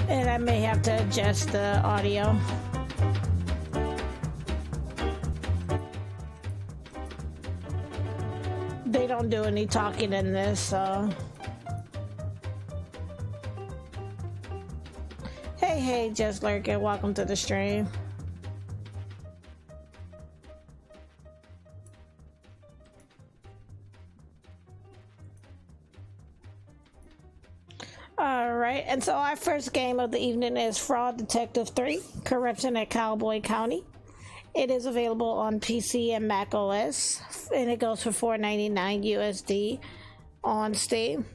And I may have to adjust the audio. They don't do any talking in this, so. Hey, just lurking. Welcome to the stream. All right, and so our first game of the evening is Fraud Detective 3, Corruption at Cowboy County. It is available on PC and macOS, and it goes for $4.99 USD on Steam.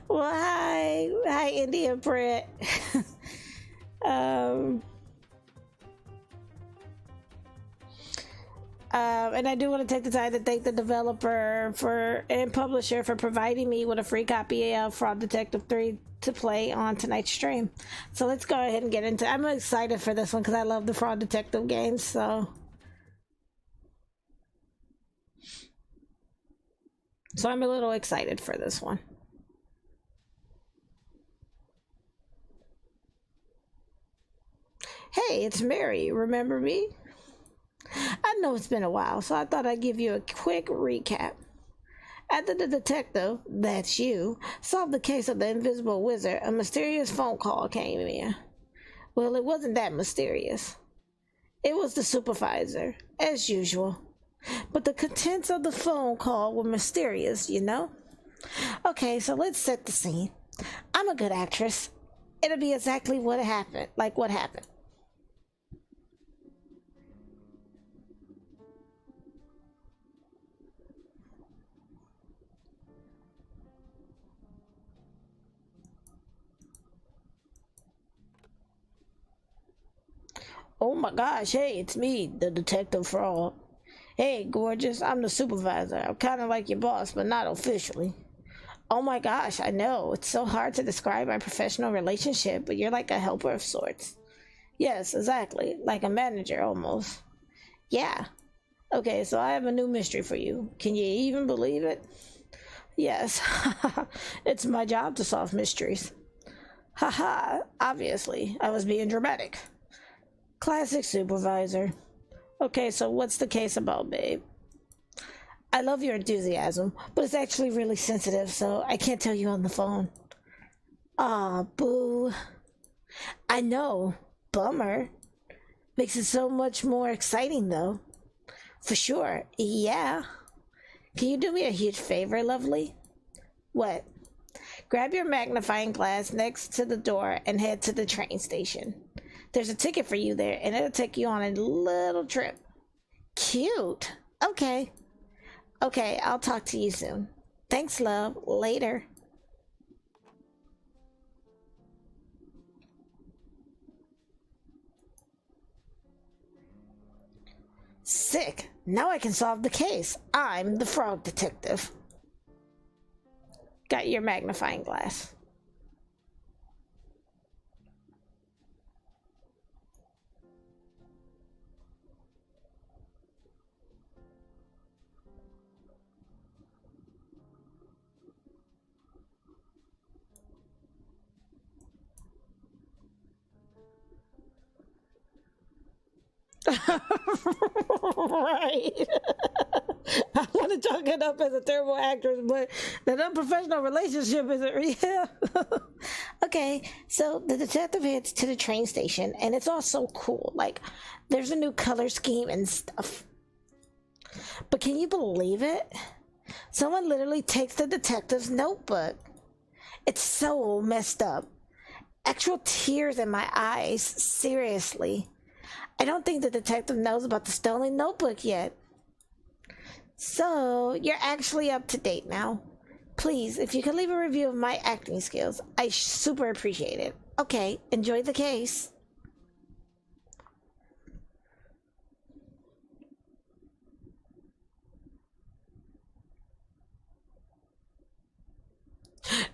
Well, hi, Indian Brit. And I do want to take the time to thank the developer and publisher for providing me with a free copy of Fraud Detective 3 to play on tonight's stream. So let's go ahead and get into it. I'm excited for this one because I love the Fraud Detective games. So I'm a little excited for this one. Hey, it's Mary. Remember me? I know it's been a while, so I thought I'd give you a quick recap. After the detective, that's you, solved the case of the invisible wizard, a mysterious phone call came in. Well, it wasn't that mysterious. It was the supervisor, as usual. But the contents of the phone call were mysterious, you know? Okay, so let's set the scene. I'm a good actress. It'll be exactly what happened, like what happened. Oh my gosh, hey, it's me, the detective fraud. Hey, gorgeous, I'm the supervisor. I'm kind of like your boss, but not officially. Oh my gosh, I know. It's so hard to describe our professional relationship, but you're like a helper of sorts. Yes, exactly. Like a manager, almost. Yeah. Okay, so I have a new mystery for you. Can you even believe it? Yes. It's my job to solve mysteries. Haha, obviously. I was being dramatic. Classic supervisor. Okay, so what's the case about, babe? I love your enthusiasm, but it's actually really sensitive, so I can't tell you on the phone. Aw, boo. I know. Bummer. Makes it so much more exciting, though. For sure. Yeah. Can you do me a huge favor, lovely? What? Grab your magnifying glass next to the door and head to the train station. There's a ticket for you there, and it'll take you on a little trip. Cute. Okay. Okay, I'll talk to you soon. Thanks, love. Later. Sick. Now I can solve the case. I'm the frog detective. Got your magnifying glass. Right. I want to chalk it up as a terrible actress, but that unprofessional relationship isn't real. Okay, so the detective heads to the train station, and it's all so cool. Like, there's a new color scheme and stuff. But can you believe it? Someone literally takes the detective's notebook. It's so messed up. Actual tears in my eyes. Seriously. I don't think the detective knows about the stolen notebook yet. So, you're actually up to date now. Please, if you could leave a review of my acting skills, I super appreciate it. Okay, enjoy the case.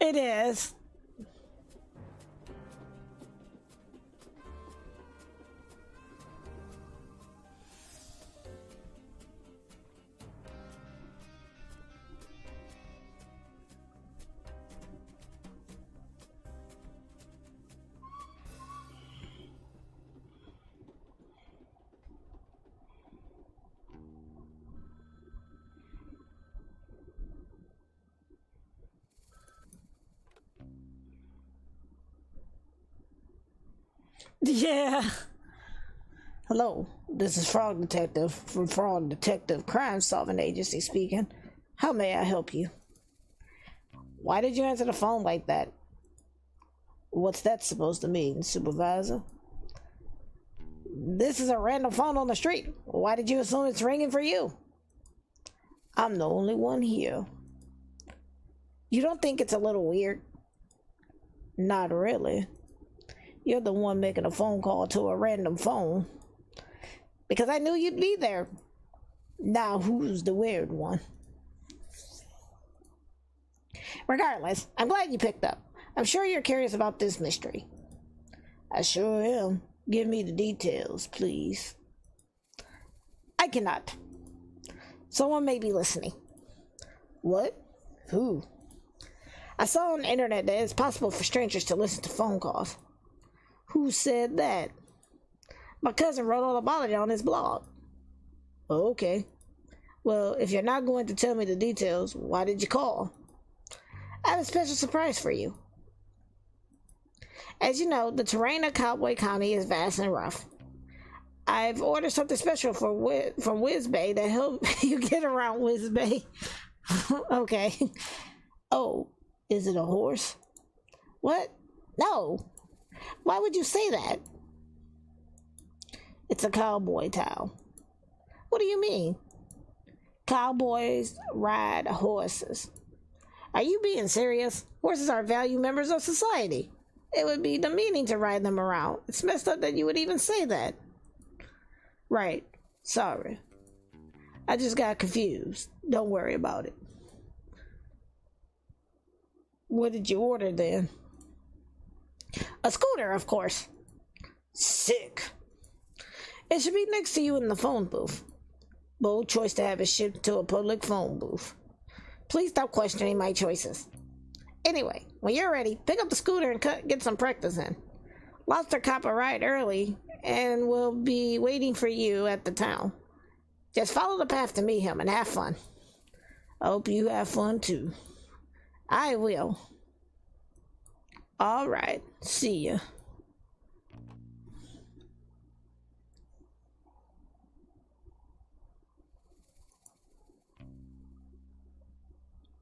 It is. Yeah. Hello, this is Frog Detective from Frog Detective Crime Solving Agency speaking. How may I help you? Why did you answer the phone like that? What's that supposed to mean, Supervisor? This is a random phone on the street. Why did you assume it's ringing for you? I'm the only one here. You don't think it's a little weird? Not really. You're the one making a phone call to a random phone. Because I knew you'd be there. Now who's the weird one? Regardless, I'm glad you picked up. I'm sure you're curious about this mystery. I sure am. Give me the details, please. I cannot. Someone may be listening. What? Who? I saw on the internet that it's possible for strangers to listen to phone calls. Who said that? My cousin wrote all about it on his blog. Okay. Well, if you're not going to tell me the details, why did you call? I have a special surprise for you. As you know, the terrain of Cowboy County is vast and rough. I've ordered something special from Whiz Bay to help you get around Whiz Bay. Okay. Oh, is it a horse? What? No. Why would you say that? It's a cowboy town. What do you mean? Cowboys ride horses. Are you being serious? Horses are valued members of society. It would be demeaning to ride them around. It's messed up that you would even say that. Right. Sorry. I just got confused. Don't worry about it. What did you order then? A scooter, of course. Sick. It should be next to you in the phone booth. Bold choice to have it shipped to a public phone booth. Please stop questioning my choices. Anyway, when you're ready, pick up the scooter and get some practice in. Lobster cop arrived early and will be waiting for you at the town. Just follow the path to meet him and have fun. I hope you have fun too. I will. All right, see ya.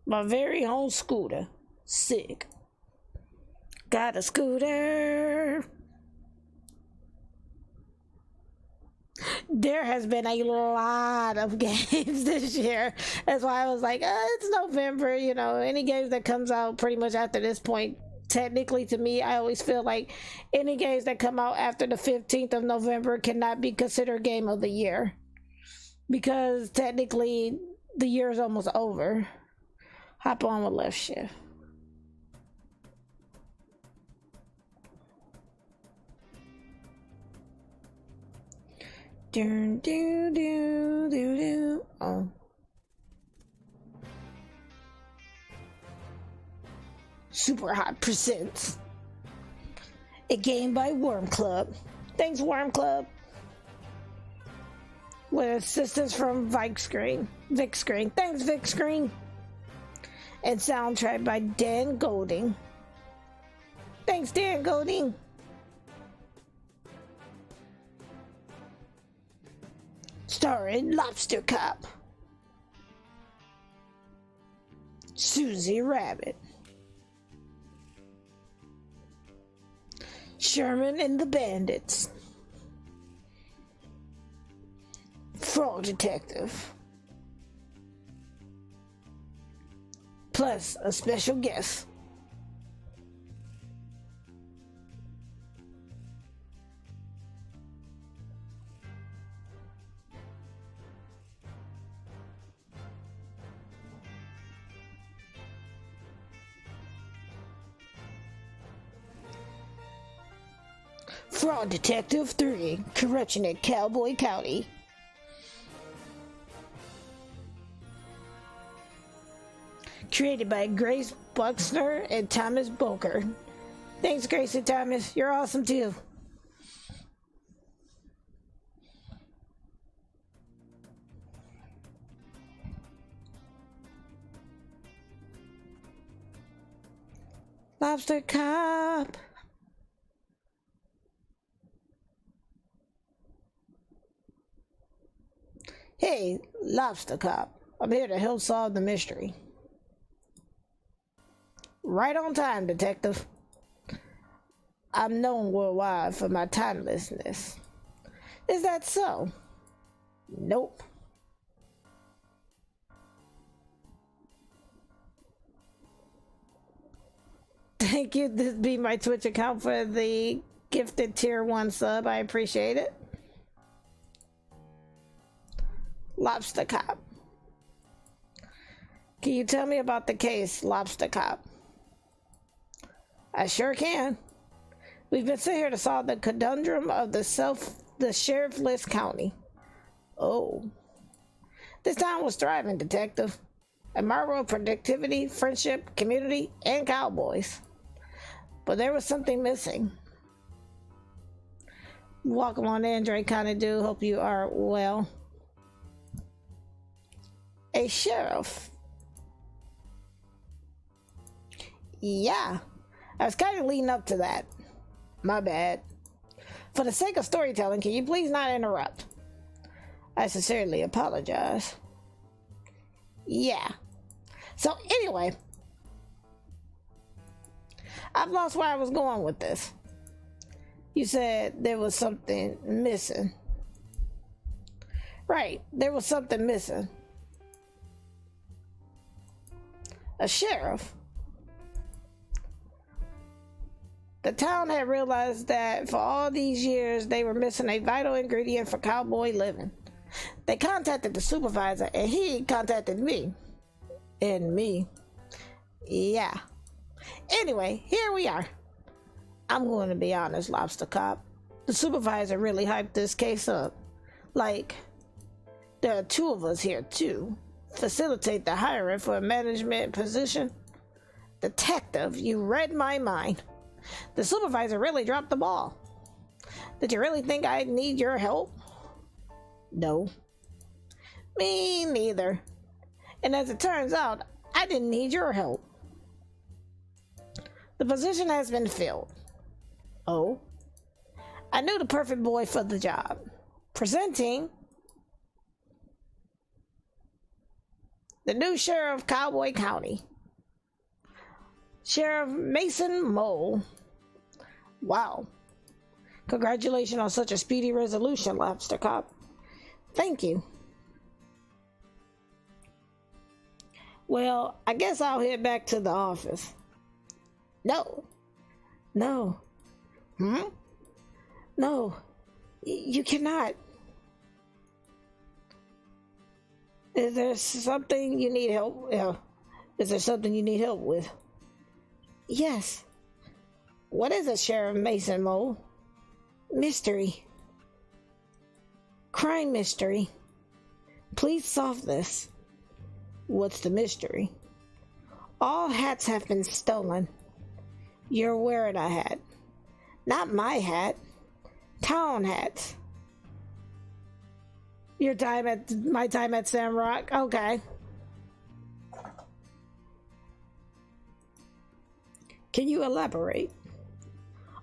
My very own scooter. Sick. Got a scooter. There has been a lot of games this year. That's why I was like, it's November, you know, any games that comes out pretty much after this point. Technically, to me, I always feel like any games that come out after the 15th of November cannot be considered game of the year. Because technically, the year is almost over. Hop on with left shift. Do do do do do. Oh. Super Hot presents a game by Worm Club. Thanks, Worm Club. With assistance from Vic Screen. Thanks, Vic Screen. And soundtrack by Dan Golding. Thanks, Dan Golding. Starring Lobster Cop, Susie Rabbit, Sherman and the Bandits, Frog Detective, plus a special guest. Fraud Detective 3, Corruption at Cowboy County. Created by Grace Buxner and Thomas Boker. Thanks, Grace and Thomas. You're awesome too. Lobster Cop. Hey, Lobster Cop. I'm here to help solve the mystery. Right on time, Detective. I'm known worldwide for my timelessness. Is that so? Nope. Thank you. This be my Twitch account for the gifted tier 1 sub. I appreciate it. Lobster Cop. Can you tell me about the case, Lobster Cop? I sure can. We've been sent here to solve the conundrum of the sheriffless county. Oh. This town was thriving, Detective. A marvel of productivity, friendship, community, and cowboys. But there was something missing. Welcome on in, Drake kinda do. Hope you are well. A sheriff. Yeah. I was kind of leading up to that. My bad. For the sake of storytelling, can you please not interrupt? I sincerely apologize. Yeah. So anyway, I've lost where I was going with this. You said there was something missing. Right, there was something missing. A sheriff. The town had realized that for all these years they were missing a vital ingredient for cowboy living. They contacted the supervisor and he contacted me. And me. Yeah. Anyway, here we are. I'm going to be honest, Lobster Cop. The supervisor really hyped this case up. Like, there are 2 of us here to facilitate the hiring for a management position. Detective, you read my mind. The supervisor really dropped the ball. Did you really think I'd need your help? No. Me neither. And as it turns out, I didn't need your help. The position has been filled. Oh? I knew the perfect boy for the job. Presenting the new sheriff of Cowboy County. Sheriff Mason Mole. Wow. Congratulations on such a speedy resolution, Lobster Cop. Thank you. Well, I guess I'll head back to the office. No. No. No. You cannot. Is there something you need help? Is there something you need help with? Yes. What is it, Sheriff Mason Mole? Mystery. Crime mystery. Please solve this. What's the mystery? All hats have been stolen. You're wearing a hat. Not my hat. Town hats. My time at Samrock? Okay. Can you elaborate?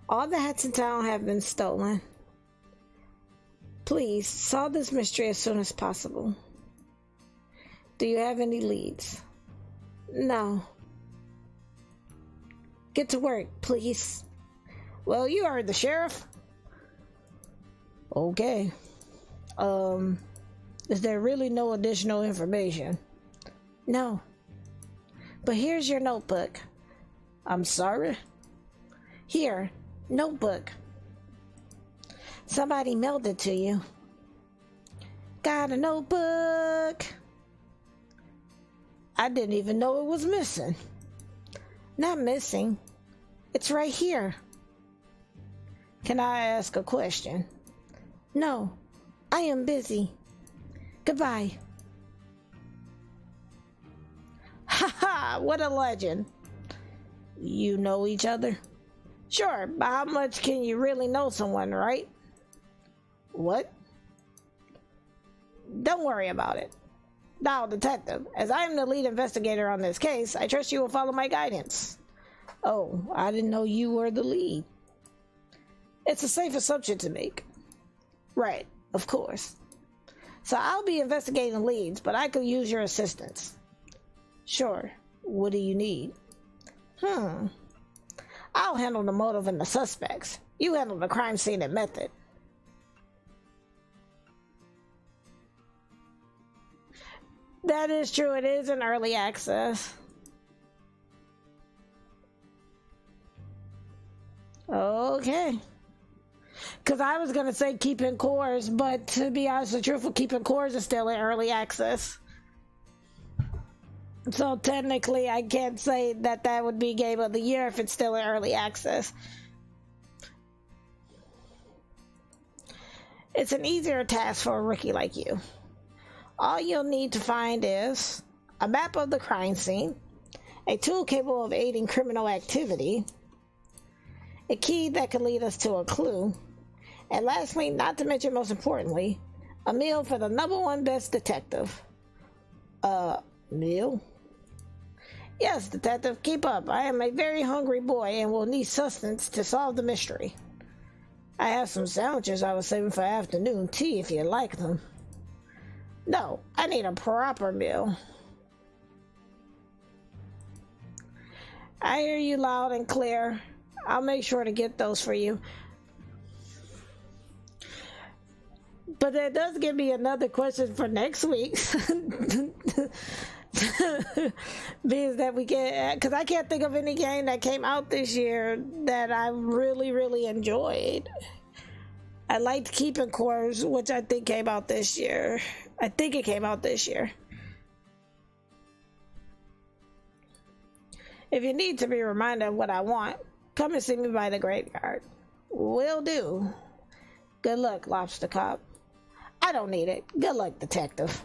All the hats in town have been stolen. Please, solve this mystery as soon as possible. Do you have any leads? No. Get to work, please. Well, you are the sheriff. Okay. Is there really no additional information? No. But here's your notebook. I'm sorry? Here, notebook. Somebody mailed it to you. Got a notebook. I didn't even know it was missing. Not missing. It's right here. Can I ask a question? No, I am busy. Goodbye. Ha ha! What a legend. You know each other? Sure, but how much can you really know someone, right? What? Don't worry about it. Now, Detective, as I am the lead investigator on this case, I trust you will follow my guidance. Oh, I didn't know you were the lead. It's a safe assumption to make. Right, of course. So I'll be investigating leads, but I could use your assistance. Sure. What do you need? I'll handle the motive and the suspects. You handle the crime scene and method. That is true. It is in early access. Okay. Because I was going to say Keeping Cores, but to be honest and truthful, Keeping Cores is still in early access. So technically, I can't say that that would be Game of the Year if it's still in early access. It's an easier task for a rookie like you. All you'll need to find is a map of the crime scene, a tool capable of aiding criminal activity, a key that can lead us to a clue, and lastly, not to mention most importantly, a meal for the #1 best detective. Meal? Yes, detective, keep up. I am a very hungry boy and will need sustenance to solve the mystery. I have some sandwiches I was saving for afternoon tea if you like them. No, I need a proper meal. I hear you loud and clear. I'll make sure to get those for you. But that does give me another question for next week. Means that we get, because I can't think of any game that came out this year that I really enjoyed. I liked Keeping Cores, which I think came out this year. I think it came out this year. If you need to be reminded of what I want, come and see me by the graveyard. Will do. Good luck, Lobster Cop. I don't need it. Good luck, detective.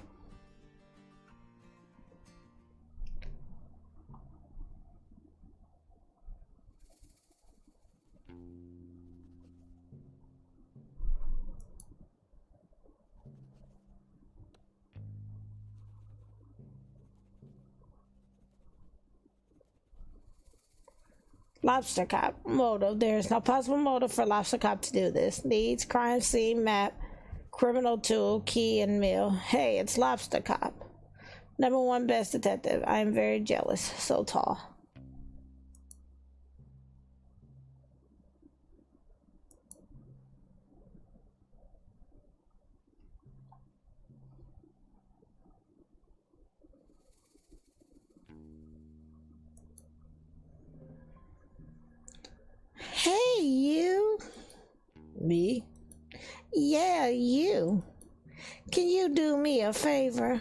Lobster Cop. Motive. There is no possible motive for Lobster Cop to do this. Needs, crime scene, map, criminal tool, key, and meal. Hey, it's Lobster Cop. #1 best detective. I am very jealous. So tall. Hey, you. Me? Yeah, you. Can you do me a favor?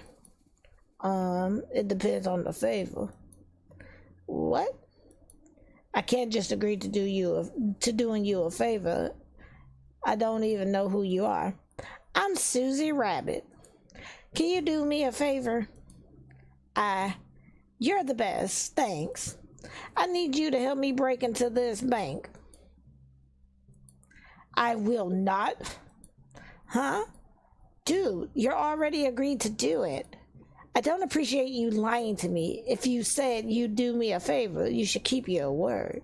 It depends on the favor. What? I can't just agree to doing you a favor. I don't even know who you are. I'm Susie Rabbit. Can you do me a favor? You're the best. Thanks. I need you to help me break into this bank. I will not. Huh? Dude, you're already agreed to do it. I don't appreciate you lying to me. If you said you'd do me a favor, you should keep your word.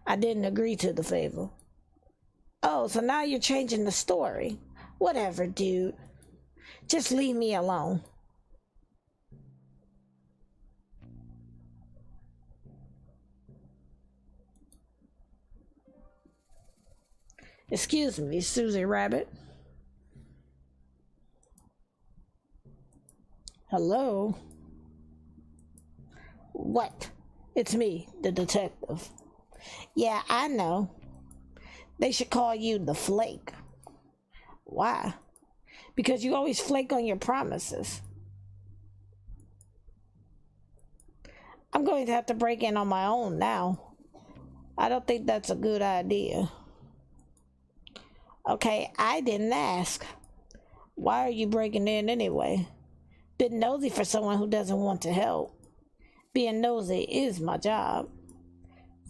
I didn't agree to the favor. Oh, so now you're changing the story. Whatever, dude. Just leave me alone. Excuse me, Susie Rabbit. Hello? What? It's me, the detective. Yeah, I know. They should call you the Flake. Why? Because you always flake on your promises. I'm going to have to break in on my own now. I don't think that's a good idea. Okay, I didn't ask. Why are you breaking in anyway? Bit nosy for someone who doesn't want to help. Being nosy is my job.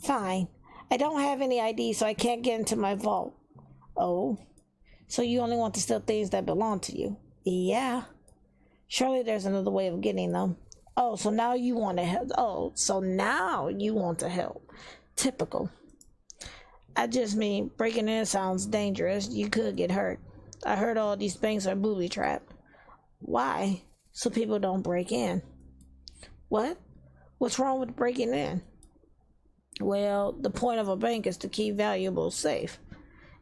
Fine. I don't have any ID, so I can't get into my vault. Oh? So you only want to steal things that belong to you? Yeah. Surely there's another way of getting them. Oh, so now you want to help. Oh, so now you want to help. Typical. I just mean, breaking in sounds dangerous. You could get hurt. I heard all these banks are booby trapped. Why? So people don't break in. What? What's wrong with breaking in? Well, the point of a bank is to keep valuables safe.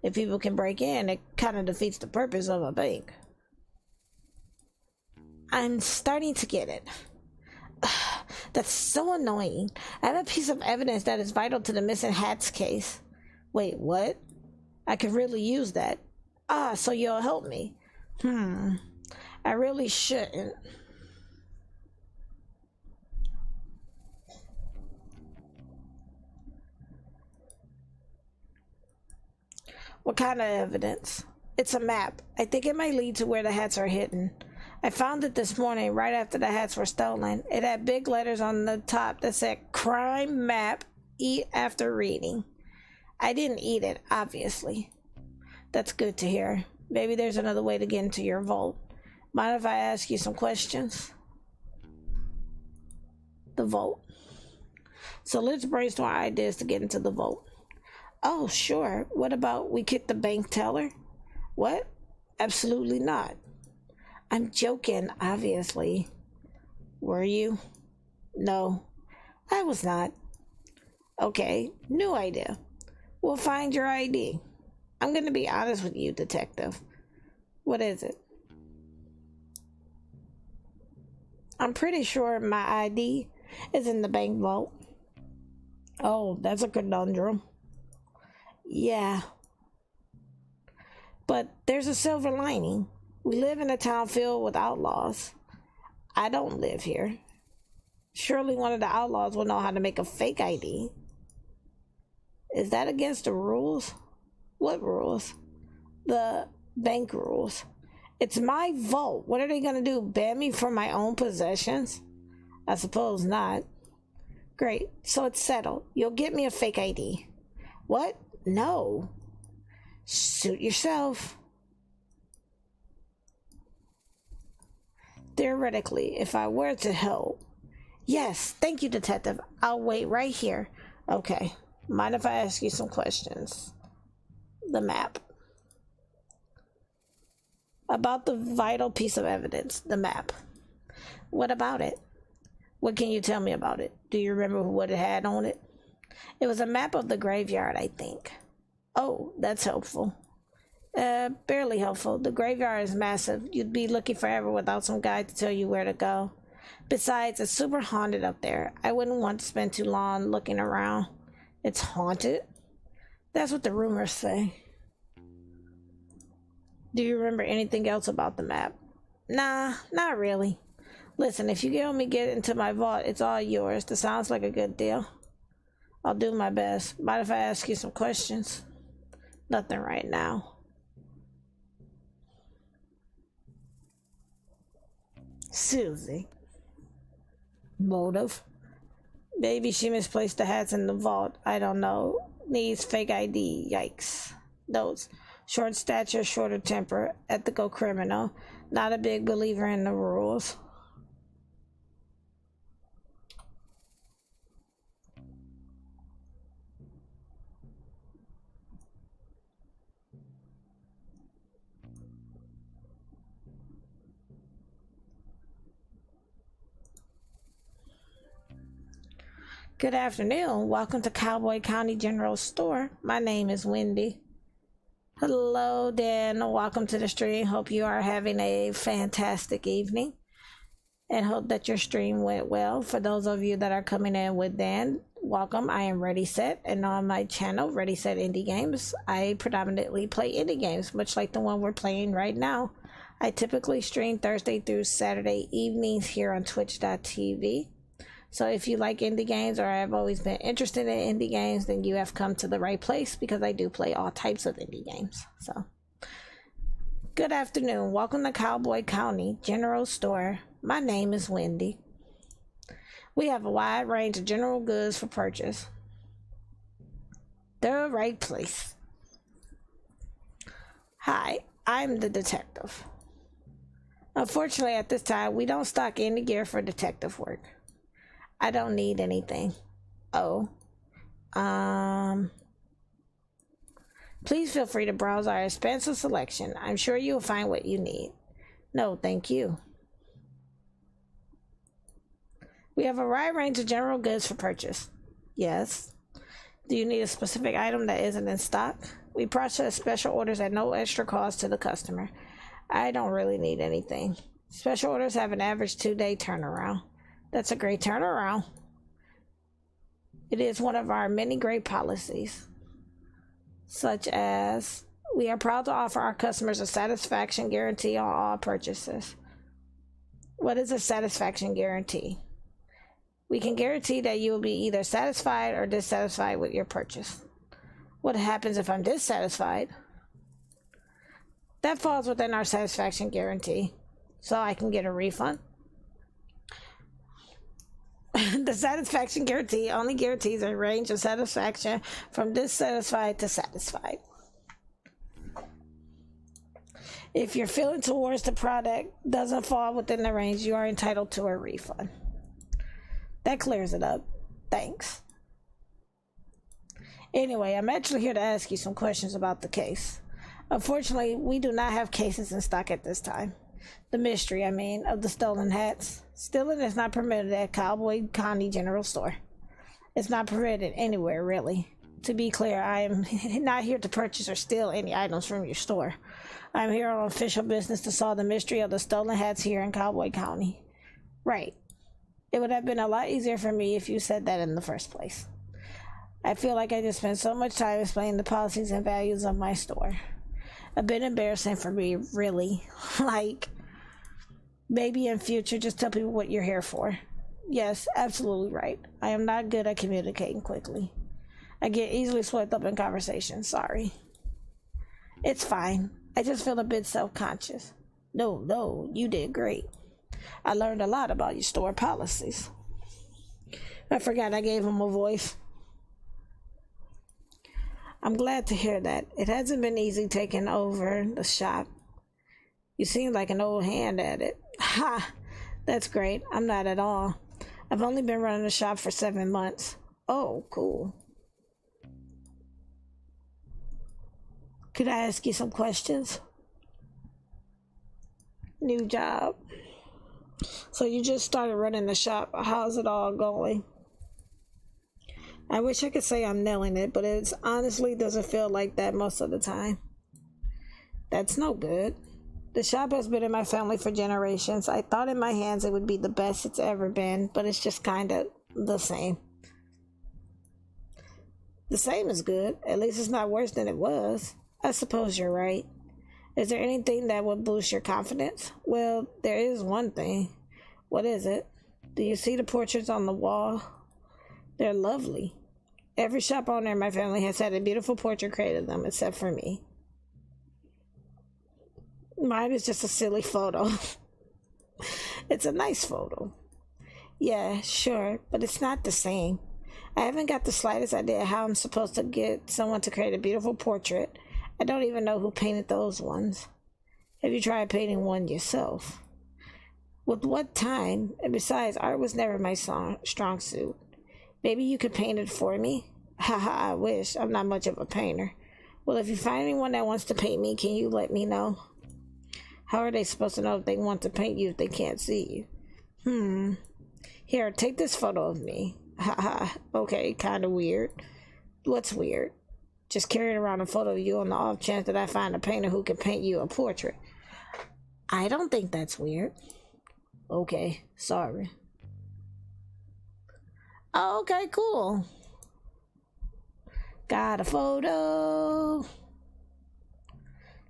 If people can break in, it kind of defeats the purpose of a bank. I'm starting to get it. That's so annoying. I have a piece of evidence that is vital to the missing hats case. Wait, what? I could really use that. So you'll help me. I really shouldn't. What kind of evidence? It's a map. I think it might lead to where the hats are hidden. I found it this morning right after the hats were stolen. It had big letters on the top that said crime map, eat after reading. I didn't eat it, obviously. That's good to hear. Maybe there's another way to get into your vault. Mind if I ask you some questions? The vault. So let's brainstorm ideas to get into the vault. Oh, sure. What about we kick the bank teller? What? Absolutely not. I'm joking, obviously. Were you? No, I was not. Okay, new idea. We'll find your ID. I'm going to be honest with you, detective. What is it? I'm pretty sure my ID is in the bank vault. Oh, that's a conundrum. Yeah. But there's a silver lining. We live in a town filled with outlaws. I don't live here. Surely one of the outlaws will know how to make a fake ID. Is that against the rules? What rules? The bank rules. It's my vault. What are they going to do? Ban me from my own possessions? I suppose not. Great. So it's settled. You'll get me a fake ID. What? No. Suit yourself. Theoretically, if I were to help. Yes, thank you, detective. I'll wait right here. Okay. Mind if I ask you some questions? The map. About the vital piece of evidence, the map. What about it? What can you tell me about it? Do you remember what it had on it? It was a map of the graveyard, I think. Oh, that's helpful. Barely helpful. The graveyard is massive. You'd be looking forever without some guide to tell you where to go. Besides, it's super haunted up there. I wouldn't want to spend too long looking around. It's haunted? That's what the rumors say. Do you remember anything else about the map? Nah, not really. Listen, if you help me get into my vault, it's all yours. That sounds like a good deal. I'll do my best. Mind if I ask you some questions? Nothing right now. Susie. Motive? Maybe she misplaced the hats in the vault. I don't know. Needs fake ID. Yikes. Notes. Short stature, shorter temper, ethical criminal. Not a big believer in the rules. Good afternoon. Welcome to Cowboy County General Store. My name is Wendy. Hello, Dan. Welcome to the stream. Hope you are having a fantastic evening and hope that your stream went well. For those of you that are coming in with Dan, welcome. I am Ready Set, and on my channel, Ready Set Indie Games, I predominantly play indie games, much like the one we're playing right now. I typically stream Thursday through Saturday evenings here on twitch.tv. So if you like indie games or have always been interested in indie games, then you have come to the right place because I do play all types of indie games. So, good afternoon. Welcome to Cowboy County General Store. My name is Wendy. We have a wide range of general goods for purchase. The right place. Hi, I'm the detective. Unfortunately, at this time, we don't stock any gear for detective work. I don't need anything. Oh. Please feel free to browse our expansive selection. I'm sure you'll find what you need. No, thank you. We have a wide range of general goods for purchase. Yes. Do you need a specific item that isn't in stock? We process special orders at no extra cost to the customer. I don't really need anything. Special orders have an average 2-day turnaround. That's a great turnaround. It is one of our many great policies, such as we are proud to offer our customers a satisfaction guarantee on all purchases. What is a satisfaction guarantee? We can guarantee that you will be either satisfied or dissatisfied with your purchase. What happens if I'm dissatisfied? That falls within our satisfaction guarantee, so I can get a refund. The satisfaction guarantee only guarantees a range of satisfaction from dissatisfied to satisfied. If your feeling towards the product doesn't fall within the range, you are entitled to a refund. That clears it up. Thanks. Anyway, I'm actually here to ask you some questions about the case. Unfortunately, we do not have cases in stock at this time. The mystery, of the stolen hats. Stealing is not permitted at Cowboy County General Store. It's not permitted anywhere, really. To be clear, I am not here to purchase or steal any items from your store. I'm here on official business to solve the mystery of the stolen hats here in Cowboy County. Right. It would have been a lot easier for me if you said that in the first place. I feel like I just spent so much time explaining the policies and values of my store. A bit embarrassing for me, really. Maybe in future, just tell people what you're here for. Yes, absolutely right. I am not good at communicating quickly. I get easily swept up in conversation. Sorry. It's fine. I just feel a bit self-conscious. No, you did great. I learned a lot about your store policies. I forgot I gave him a voice. I'm glad to hear that. It hasn't been easy taking over the shop. You seem like an old hand at it. Ha! That's great. I'm not at all. I've only been running the shop for 7 months. Oh, cool. Could I ask you some questions? New job. So you just started running the shop. How's it all going? I wish I could say I'm nailing it, but it honestly doesn't feel like that most of the time. That's no good. The shop has been in my family for generations. I thought in my hands it would be the best it's ever been, but it's just kind of the same. The same is good. At least it's not worse than it was. I suppose you're right. Is there anything that would boost your confidence? Well, there is one thing. What is it? Do you see the portraits on the wall? They're lovely. Every shop owner in my family has had a beautiful portrait created of them, except for me. Mine is just a silly photo. It's a nice photo. Yeah, sure, but it's not the same. I haven't got the slightest idea how I'm supposed to get someone to create a beautiful portrait. I don't even know who painted those ones. Have you tried painting one yourself? With what time? And besides, art was never my strong suit. Maybe you could paint it for me? Haha, I wish. I'm not much of a painter. Well, if you find anyone that wants to paint me, can you let me know? How are they supposed to know if they want to paint you if they can't see you? Here, take this photo of me. Haha, okay, kind of weird. What's weird? Just carrying around a photo of you on the off chance that I find a painter who can paint you a portrait. I don't think that's weird. Okay, sorry. Oh, okay, cool. Got a photo.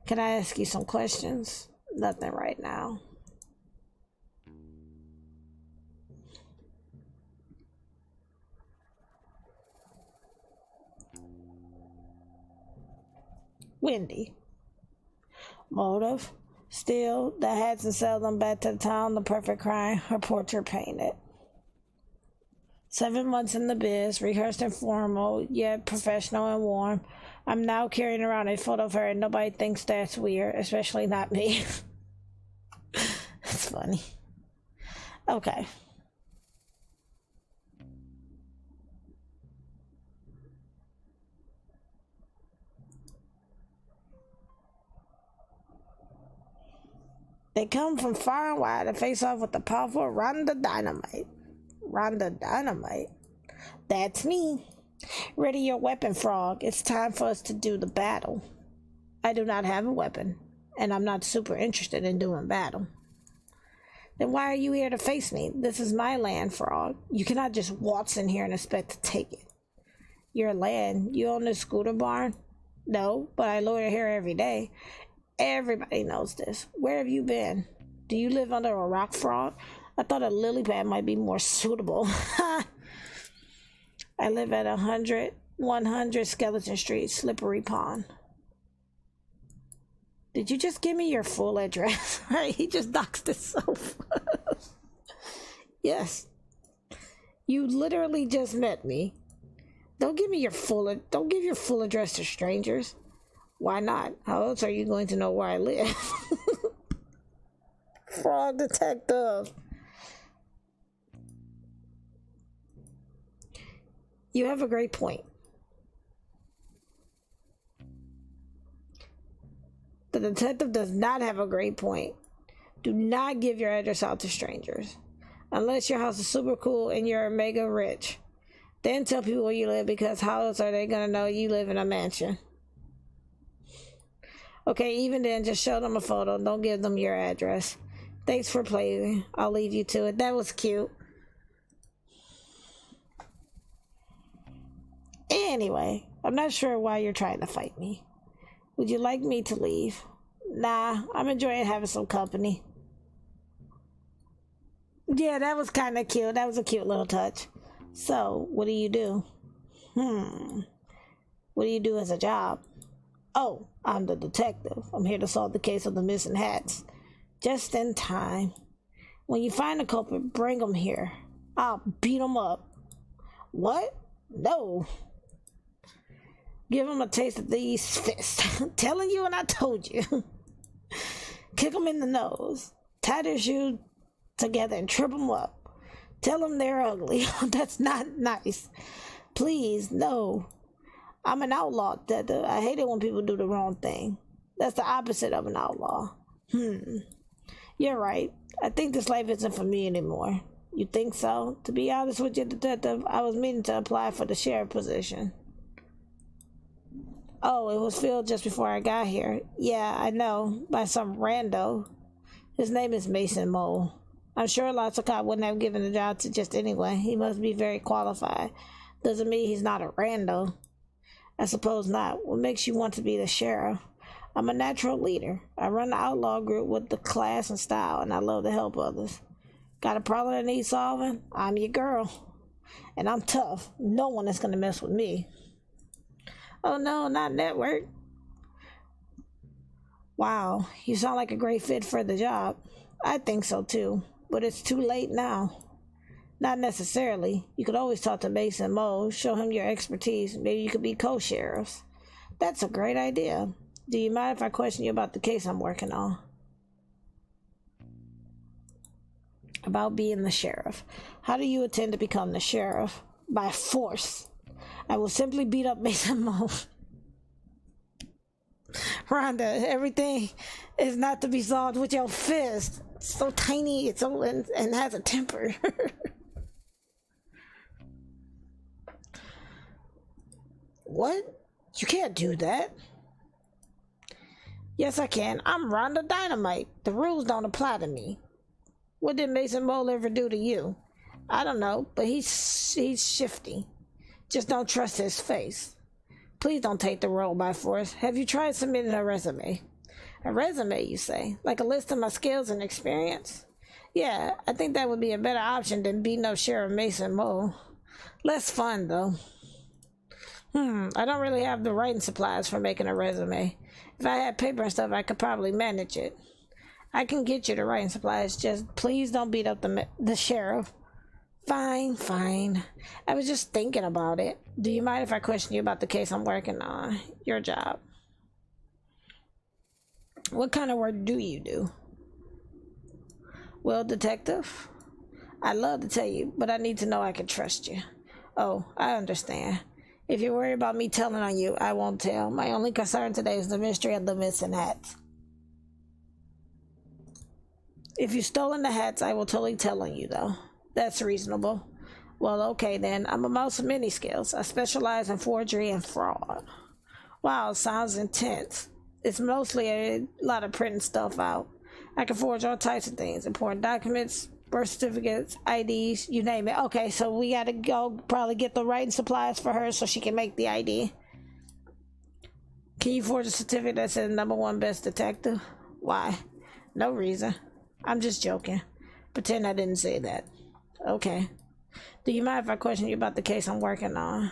Can I ask you some questions? Nothing right now. Wendy. Motive? Steal the hats and sell them back to the town. The perfect crime. Her portrait painted. 7 months in the biz, rehearsed and formal, yet professional and warm. I'm now carrying around a photo of her and nobody thinks that's weird, especially not me. That's funny. Okay. They come from far and wide to face off with the powerful Rhonda Dynamite. Rhonda Dynamite? That's me. Ready your weapon, Frog. It's time for us to do the battle. I do not have a weapon, and I'm not super interested in doing battle. Then why are you here to face me? This is my land, Frog. You cannot just waltz in here and expect to take it. Your land? You own this scooter barn? No, but I loiter here every day. Everybody knows this. Where have you been? Do you live under a rock, Frog? I thought a lily pad might be more suitable. I live at 100 Skeleton Street, Slippery Pond. Did you just give me your full address? He just doxed it so fast. Yes. You literally just met me. Don't give your full address to strangers. Why not? How else are you going to know where I live? Frog detective. You have a great point. The detective does not have a great point. Do not give your address out to strangers. Unless your house is super cool and you're mega rich. Then tell people where you live, because how else are they going to know you live in a mansion? Okay, even then, just show them a photo. Don't give them your address. Thanks for playing. I'll leave you to it. That was cute. Anyway, I'm not sure why you're trying to fight me. Would you like me to leave? Nah, I'm enjoying having some company. Yeah, that was kind of cute. That was a cute little touch. So, what do you do? What do you do as a job? Oh, I'm the detective. I'm here to solve the case of the missing hats. Just in time. When you find a culprit, bring them here. I'll beat them up. What? No. Give them a taste of these fists. Telling you and I told you. Kick them in the nose. Tie their shoes together and trip them up. Tell them they're ugly. That's not nice. Please, no. I'm an outlaw, detective. I hate it when people do the wrong thing. That's the opposite of an outlaw. You're right. I think this life isn't for me anymore. You think so? To be honest with you, detective, I was meaning to apply for the sheriff position. Oh, it was filled just before I got here. Yeah, I know. By some rando. His name is Mason Mole. I'm sure lots of cops wouldn't have given the job to just anyone. He must be very qualified. Doesn't mean he's not a rando. I suppose not. What makes you want to be the sheriff? I'm a natural leader. I run the outlaw group with the class and style, and I love to help others. Got a problem that needs solving? I'm your girl. And I'm tough. No one is going to mess with me. Oh no, not network. Wow, you sound like a great fit for the job. I think so too, but it's too late now. Not necessarily. You could always talk to Mason Moe, show him your expertise. Maybe you could be co-sheriffs. That's a great idea. Do you mind if I question you about the case I'm working on? About being the sheriff. How do you intend to become the sheriff? By force. I will simply beat up Mason Moe. Rhonda, everything is not to be solved with your fist. It's so tiny, it's so and has a temper. What? You can't do that. Yes, I can. I'm Rhonda Dynamite. The rules don't apply to me. What did Mason Mole ever do to you? I don't know, but he's shifty. Just don't trust his face. Please don't take the role by force. Have you tried submitting a resume? A resume, you say? Like a list of my skills and experience? Yeah, I think that would be a better option than beating up Sheriff Mason Mole. Less fun, though. I don't really have the writing supplies for making a resume. If I had paper and stuff, I could probably manage it. I can get you the writing supplies. Just please don't beat up the sheriff. Fine. I was just thinking about it. Do you mind if I question you about the case I'm working on? Your job. What kind of work do you do? Well, detective, I'd love to tell you, but I need to know I can trust you. Oh, I understand. If you're worried about me telling on you, I won't tell. My only concern today is the mystery of the missing hats. If you've stolen the hats, I will totally tell on you, though. That's reasonable. Well, okay then. I'm a mouse of many skills. I specialize in forgery and fraud. Wow, sounds intense. It's mostly a lot of printing stuff out. I can forge all types of things. Important documents, birth certificates, IDs, you name it. Okay, so we gotta go probably get the writing supplies for her so she can make the ID. Can you forge a certificate that says #1 best detective? Why? No reason. I'm just joking. Pretend I didn't say that. Okay. Do you mind if I question you about the case I'm working on?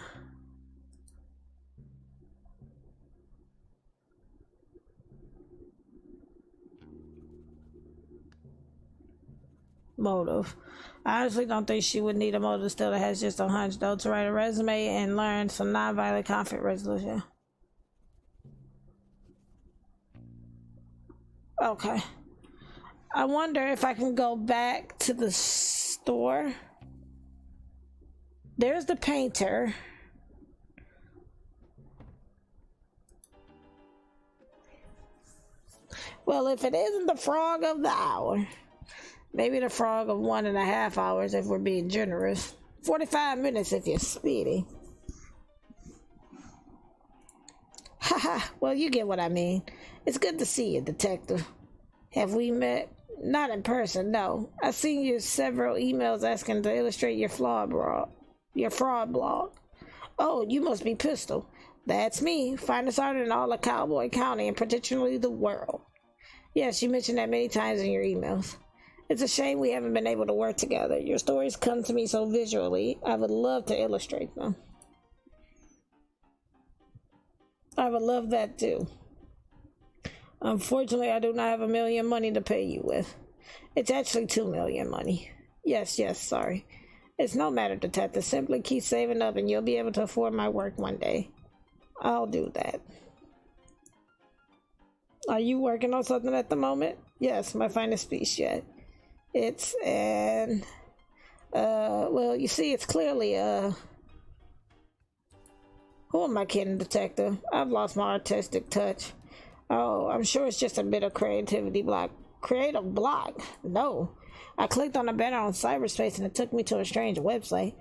Motive. I honestly don't think she would need a motive still that has just a hunch, though, to write a resume and learn some nonviolent conflict resolution. Okay. I wonder if I can go back to the store. There's the painter. Well, if it isn't the frog of the hour, maybe the frog of 1.5 hours if we're being generous. 45 minutes if you're speedy. Haha, well, you get what I mean. It's good to see you, detective. Have we met? Not in person, no. I've seen you several emails asking to illustrate your fraud blog. Oh, you must be Pistol. That's me, finest artist in all of Cowboy County and potentially the world. Yes, you mentioned that many times in your emails. It's a shame we haven't been able to work together. Your stories come to me so visually. I would love to illustrate them. I would love that too. Unfortunately, I do not have $1 million money to pay you with. It's actually $2 million money. Yes, sorry. It's no matter, detective. Simply keep saving up and you'll be able to afford my work one day. I'll do that. Are you working on something at the moment? Yes, my finest piece yet. It's an... well, you see, it's clearly, Who am I kidding, detective? I've lost my artistic touch. Oh, I'm sure it's just a bit of creativity block. Creative block? No. I clicked on a banner on cyberspace and it took me to a strange website.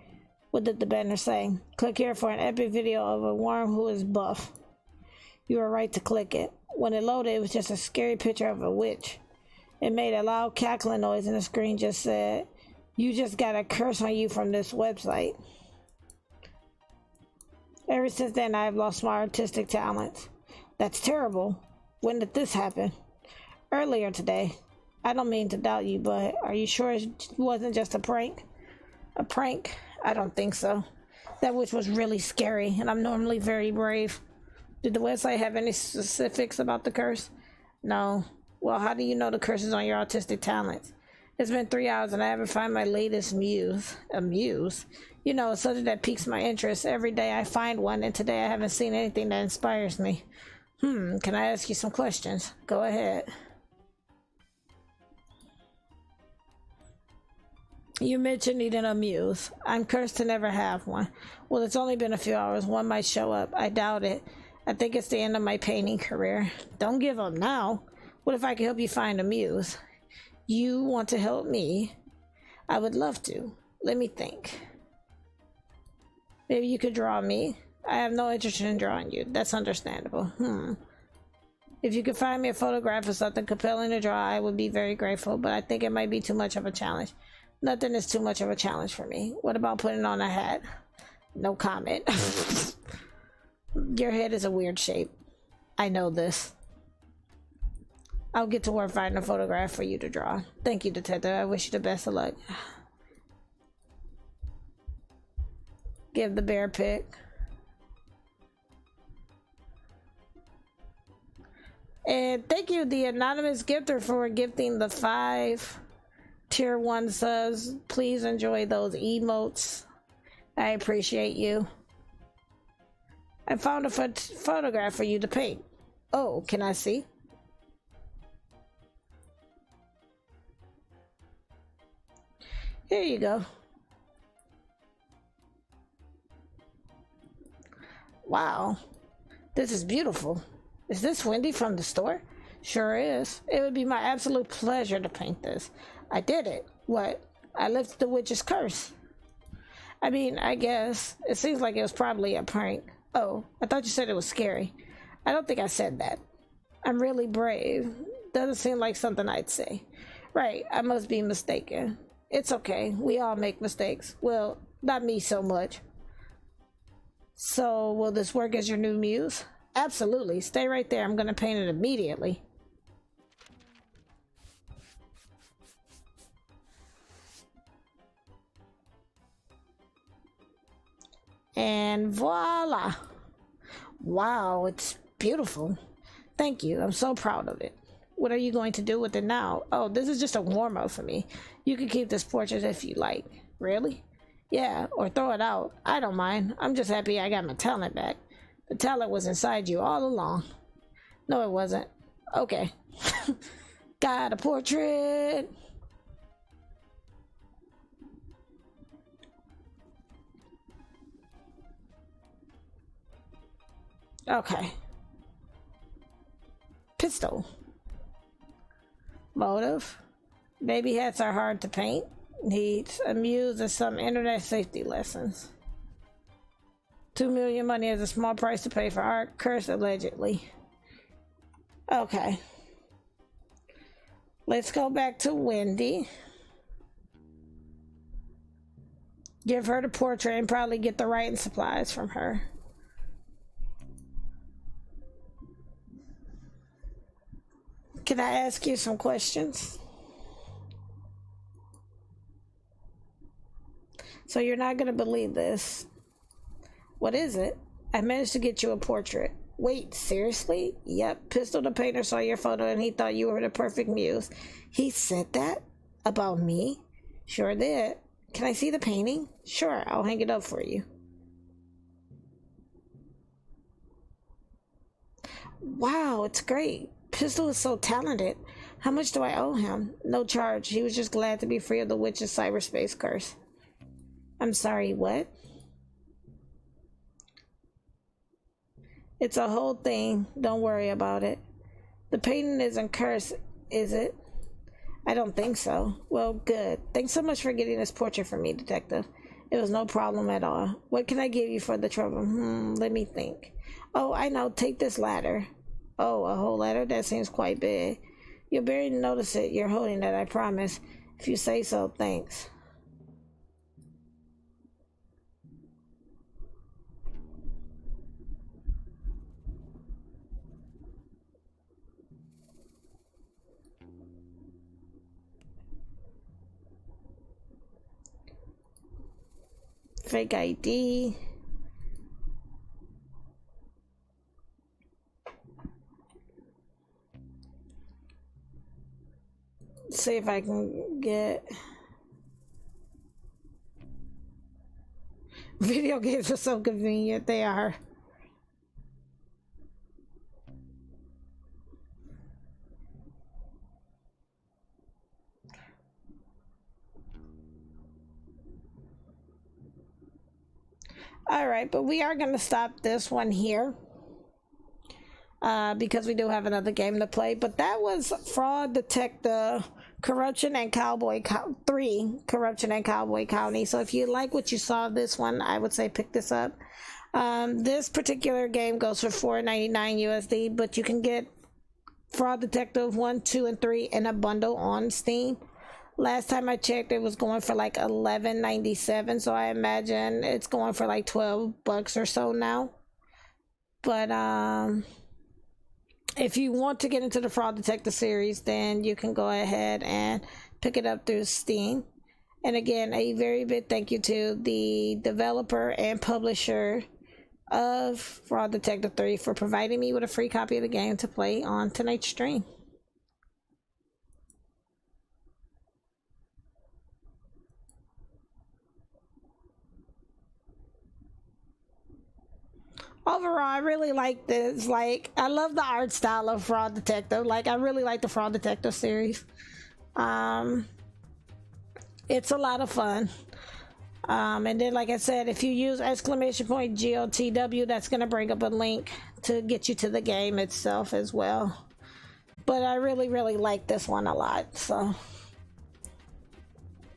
What did the banner say? Click here for an epic video of a worm who is buff. You were right to click it. When it loaded, it was just a scary picture of a witch. It made a loud cackling noise and the screen just said, "You just got a curse on you from this website." Ever since then, I have lost my artistic talents. That's terrible. When did this happen? Earlier today. I don't mean to doubt you, but are you sure it wasn't just a prank? A prank? I don't think so. That witch was really scary, and I'm normally very brave. Did the website have any specifics about the curse? No. Well, how do you know the curse is on your artistic talents? It's been 3 hours and I haven't found my latest muse. A muse? You know, something that piques my interest. Every day I find one, and today I haven't seen anything that inspires me. Can I ask you some questions? Go ahead. You mentioned needing a muse. I'm cursed to never have one. Well, it's only been a few hours. One might show up. I doubt it. I think it's the end of my painting career. Don't give up now. What if I could help you find a muse? You want to help me? I would love to. Let me think. Maybe you could draw me? I have no interest in drawing you. That's understandable. If you could find me a photograph of something compelling to draw, I would be very grateful, but I think it might be too much of a challenge. Nothing is too much of a challenge for me. What about putting on a hat? No comment. Your head is a weird shape. I know this. I'll get to work finding a photograph for you to draw. Thank you, detective. I wish you the best of luck. Give the bear pic. And thank you, the anonymous gifter, for gifting the 5 tier 1 subs. Please enjoy those emotes. I appreciate you. I found a photograph for you to paint. Oh, can I see? Here you go. Wow, this is beautiful. Is this Wendy from the store? Sure is. It would be my absolute pleasure to paint this. I did it. What? I lifted the witch's curse. I mean, I guess. It seems like it was probably a prank. Oh, I thought you said it was scary. I don't think I said that. I'm really brave. Doesn't seem like something I'd say. Right, I must be mistaken. It's okay. We all make mistakes. Well, not me so much. So, will this work as your new muse? Absolutely. Stay right there. I'm going to paint it immediately. And voila! Wow, it's beautiful. Thank you. I'm so proud of it. What are you going to do with it now? Oh, this is just a warm-up for me. You can keep this portrait if you like. Really? Yeah, or throw it out. I don't mind. I'm just happy I got my talent back. The talent was inside you all along. No, it wasn't. Okay. Got a portrait. Okay. Pistol. Motive. Baby hats are hard to paint. Needs a muse and some internet safety lessons. 2 million money is a small price to pay for art. Curse allegedly. Okay. Let's go back to Wendy. Give her the portrait and probably get the writing supplies from her. Can I ask you some questions? So you're not gonna believe this. What is it? I managed to get you a portrait. Wait, seriously? Yep, Pistol the painter saw your photo and he thought you were the perfect muse. He said that? About me? Sure did. Can I see the painting? Sure, I'll hang it up for you. Wow, it's great. Pistol is so talented. How much do I owe him? No charge. He was just glad to be free of the witch's cyberspace curse. I'm sorry, what? It's a whole thing. Don't worry about it. The painting isn't cursed, is it? I don't think so. Well, good. Thanks so much for getting this portrait for me, Detective. It was no problem at all. What can I give you for the trouble? Let me think. Oh, I know. Take this ladder. Oh, a whole ladder? That seems quite big. You'll barely notice it. You're holding it, I promise. If you say so, thanks. Fake ID. See if I can get... Video games are so convenient, they are. Alright, but we are going to stop this one here. Because we do have another game to play. But that was Fraud Detective Corruption and Cowboy 3 Corruption and Cowboy County. So if you like what you saw this one, I would say pick this up. This particular game goes for $4.99 USD, but you can get Fraud Detective 1, 2, and 3 in a bundle on Steam. Last time I checked, it was going for like $11.97, so I imagine it's going for like $12 or so now. But if you want to get into the Fraud Detective series, then you can go ahead and pick it up through Steam. And again, a very big thank you to the developer and publisher of Fraud Detective 3 for providing me with a free copy of the game to play on tonight's stream. Overall, I really like this. Like, I love the art style of Fraud Detective. Like, I really like the Fraud Detective series. It's a lot of fun. And then, like I said, if you use !GOTW, that's going to bring up a link to get you to the game itself as well. But I really, really like this one a lot, so.